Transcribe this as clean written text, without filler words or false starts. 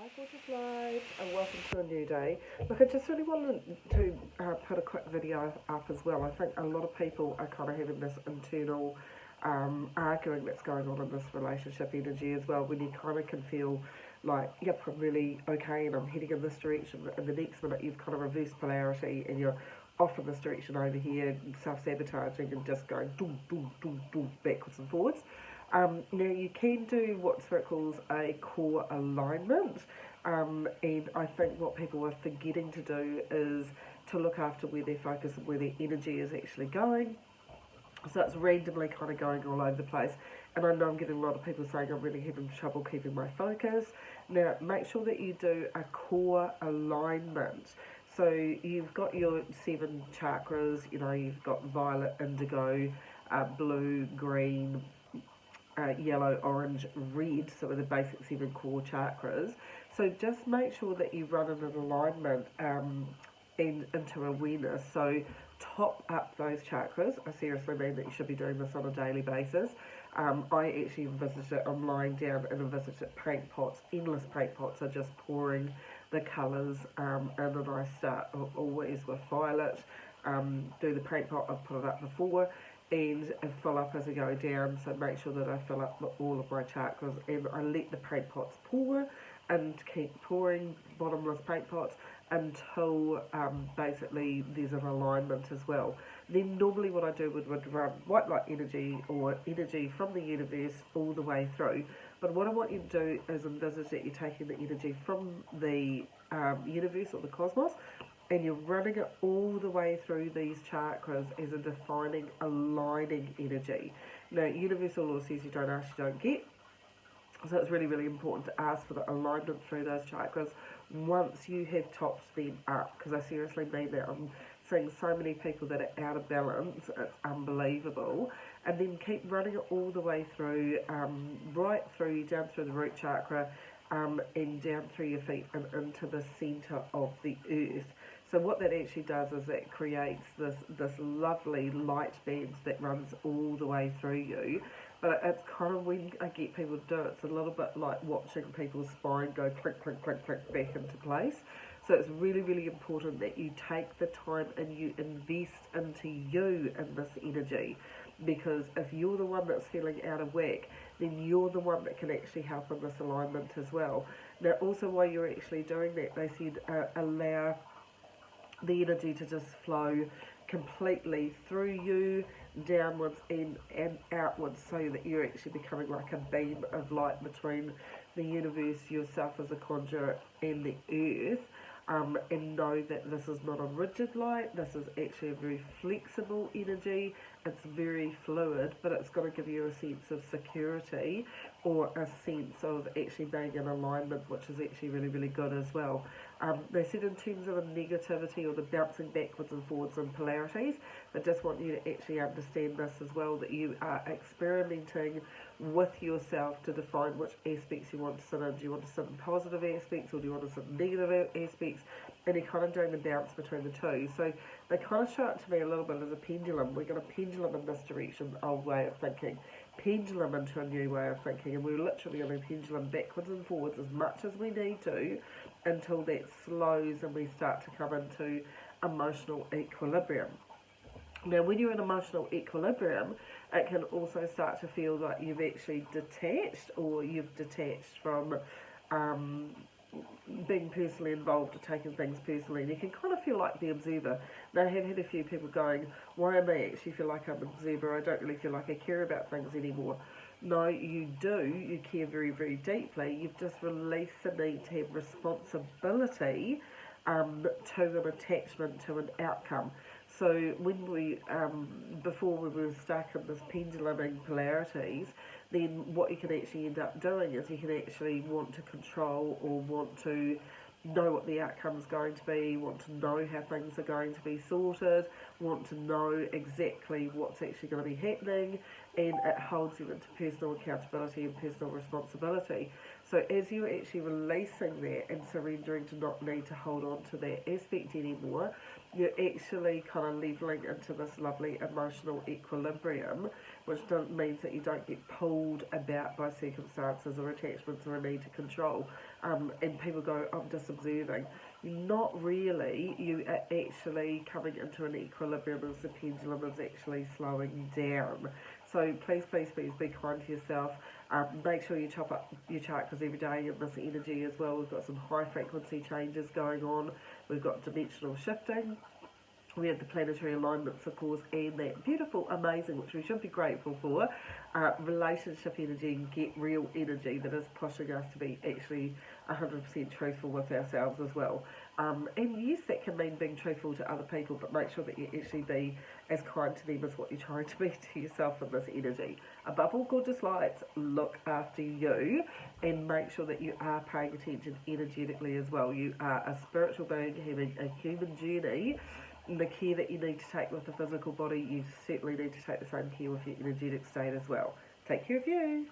Hi, gorgeous lives, and welcome to a new day. Look, I just really wanted to put a quick video up as well. I think a lot of people are kind of having this internal arguing that's going on in this relationship energy as well, when you kind of can feel like, yep, I'm really okay and I'm heading in this direction, and the next minute you've kind of reversed polarity and you're off in this direction over here, self sabotaging and just going doom, doom, doom, doom, backwards and forwards. Now, you can do what Spirit calls a core alignment, and I think what people are forgetting to do is to look after where their focus and where their energy is actually going. So it's randomly kind of going all over the place. And I know I'm getting a lot of people saying I'm really having trouble keeping my focus. Now, make sure that you do a core alignment. So you've got your 7 chakras, you've got violet, indigo, blue, green, yellow, orange, red, so the basic 7 core chakras. So just make sure that you run in an alignment and into awareness. So top up those chakras. I seriously mean that you should be doing this on a daily basis. I actually envisage it, I'm lying down and envisage it paint pots, endless paint pots are just pouring the colours, and then I start always with violet, do the paint pot, I've put it up before, and fill up as I go down. So make sure that I fill up all of my chakras, and I let the paint pots pour and keep pouring bottomless paint pots until basically there's an alignment as well. Then normally what I do would run white light energy or energy from the universe all the way through. But what I want you to do is envisage that you're taking the energy from the universe or the cosmos, and you're running it all the way through these chakras as a defining, aligning energy. Now, universal law says you don't ask, you don't get. So it's really, really important to ask for the alignment through those chakras once you have topped them up, because I seriously mean that. I'm seeing so many people that are out of balance, it's unbelievable. And then keep running it all the way through, right through, down through the root chakra, and down through your feet and into the centre of the earth. So what that actually does is it creates this lovely light band that runs all the way through you. But it's kind of, when I get people to do it, it's a little bit like watching people's spine go click, click, click, click back into place. So it's really, really important that you take the time and you invest into you in this energy. Because if you're the one that's feeling out of whack, then you're the one that can actually help in this alignment as well. Now, also while you're actually doing that, they said allow the energy to just flow completely through you, downwards and outwards, so that you're actually becoming like a beam of light between the universe, yourself as a conduit, and the earth. And know that this is not a rigid light, this is actually a very flexible energy, it's very fluid, but it's got to give you a sense of security or a sense of actually being in alignment, which is actually really, really good as well. They said in terms of the negativity or the bouncing backwards and forwards and polarities, I just want you to actually understand this as well, that you are experimenting with yourself to define which aspects you want to sit in. Do you want to sit in positive aspects, or do you want to sit in negative aspects? And you're kind of doing the bounce between the two. So they kind of show it to me a little bit as a pendulum. We're going to pendulum in this direction, old way of thinking, pendulum into a new way of thinking, and we're literally going to pendulum backwards and forwards as much as we need to until that slows and we start to come into emotional equilibrium. Now, when you're in emotional equilibrium, it can also start to feel like you've actually detached, or you've detached from being personally involved or taking things personally, and you can kind of feel like the observer. Now, I have had a few people going, why am I actually feel like I'm an observer? I don't really feel like I care about things anymore. No, you do. You care very, very deeply. You've just released the need to have responsibility to an attachment to an outcome. So when we, before we were stuck in this penduluming polarities, then what you can actually end up doing is you can actually want to control, or want to know what the outcome's going to be, want to know how things are going to be sorted, want to know exactly what's actually going to be happening, and it holds you into personal accountability and personal responsibility. So as you're actually releasing that and surrendering to not need to hold on to that aspect anymore, you're actually kind of leveling into this lovely emotional equilibrium which means that you don't get pulled about by circumstances or attachments or a need to control. And people go, I'm just observing. Not really. You are actually coming into an equilibrium as the pendulum is actually slowing down. So please, please, please be kind to yourself. Make sure you chop up your chakras every day in this energy as well. We've got some high frequency changes going on. We've got dimensional shifting. We have the planetary alignments, of course, and that beautiful, amazing, which we should be grateful for, relationship energy and get real energy that is pushing us to be actually 100% truthful with ourselves as well. And yes, that can mean being truthful to other people, but make sure that you actually be as kind to them as what you're trying to be to yourself in this energy. Above all, gorgeous lights, look after you and make sure that you are paying attention energetically as well. You are a spiritual being having a human journey. The care that you need to take with the physical body, you certainly need to take the same care with your energetic state as well. Take care of you.